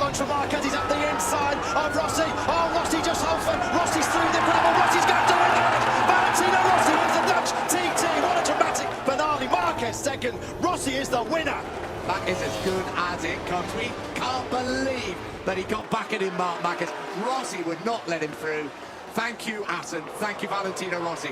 challenge for Marquez. He's up the inside of Rossi. Oh, Rossi just halted. Rossi's through the gravel. Rossi's going to win it. Valentino Rossi wins the Dutch TT. What a dramatic finale. Marquez second. Rossi is the winner. That is as good as it comes. We can't believe that he got back at him, Marc Marquez. Rossi would not let him through. Thank you, Assen. Thank you, Valentino Rossi.